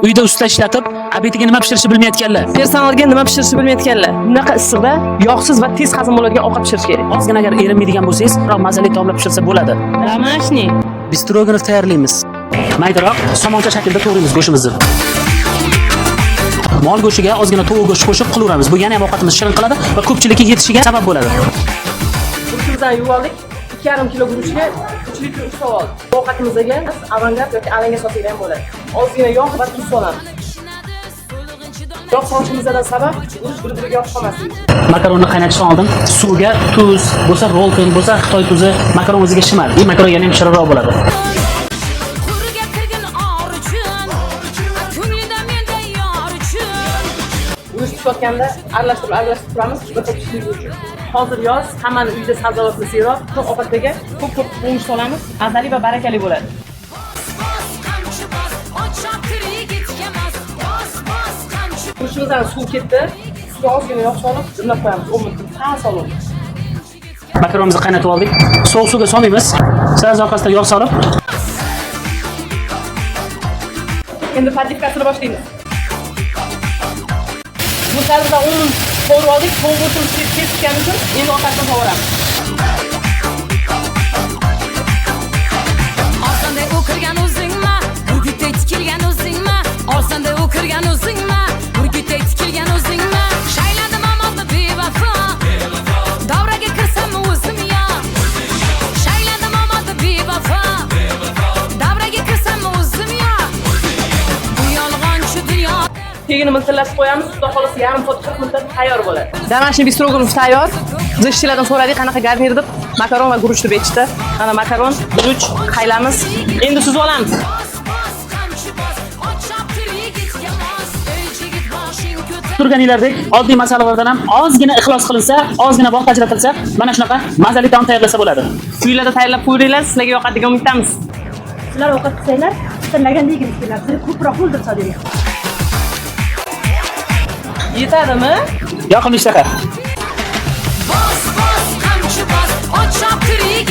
uyda usta ishlatib, abetiga nima pishirishni bilmayotganlar. Personalga nima pishirishni bilmayotganlar. Bunaqa issiqda yog'siz va tez hazm bo'ladigan ovqat pishirish kerak. Ozgina agar erinmaydigan bo'lsangiz, biroq mazali taomlar pishirsa bo'ladi. Домашний. Biz stroganov tayyorlaymiz. Maydaroq somoncha shaklida to'g'raymiz go'shtimizni. Mol go'shtiga ozgina tovuq go'shti qo'shib qilaveramiz. Bu yana ham ovqatimizni shirin qiladi va ko'pchilikka yetishiga sabab bo'ladi. Guruchimizdan yuvoldik. 2,5 kg guruchga 3 litr suv oldik. Ovqatimizga avangard yoki alanga sotiga ham bo'ladi. Ozgina yog' va tuz solamiz. Yog' solishimizdan sabab guruch bir-biriga yopishib qolmasligi. Makaronni qaynatishdan oldin suvga tuz, bo'lsa rolkin, bo'lsa Xitoy tuzi makaron o'ziga shimadi. Makaron yana ham shirinroq bo'ladi. Guruch pishayotganda aralashtirib turamiz, bir pishirlik uchun. Hozir yoz, hammani uyda sabzavotli seroq, ko'p ovqatga ko'p qo'yish solamiz, mazali va barakali bo'ladi. Guruchimizdan suv ketdi. Suvga ozgina yog' solib, dimlab qo'yamiz. 10 minut sal solib. Makaronimizni qaynatib oldik. Sovuq suvga solmaymiz. Sal orqasidan yog' solib. Endi patifkasini boshlaymiz. Bu tarzda un qovurib oldik. Tovuqimiz kesgan uchun endi orqasidan qovuramiz. Olsanda o'kirgan o'zingma, urgutday tikilgan o'zingma. Olsanda o'kirgan o'zingma, urgutday tikilgan o'zingma. Shayladim amalda bevafo. Davraga kirsam o'zim ya. Shayladim amalda bevafo. Davraga kirsam o'zim ya. Bu yolg'onchi dunyo. Keyinni miltillashib qo'yamiz. Xudo xolasa yarim soat 40 minutda tayyor bo'ladi. Домашний bistroganov tayyor. Biz ishchilardan so'radik qanaqa garnir deb. Makaron va guruch deb aytishdi. Mana makaron, guruch qaylamiz. Endi suzib olamiz. Turganinglardek oddiy masalalardan ham ozgina ixlos qilinsa, ozgina vaqt ajratilsa, mana shunaqa mazali taom tayyorlasa bo'ladi. Uylarda tayyorlab qo'yinglar, sizlarga yoqadigan umidamiz. Sizlar ovqat qilsanglar, istalmaganda yegim keladi. Sizni ko'proq o'ldirsa deylik. Yetadimi? Yoqimli ishtaha. Bos, qamchi bos, ot choptirib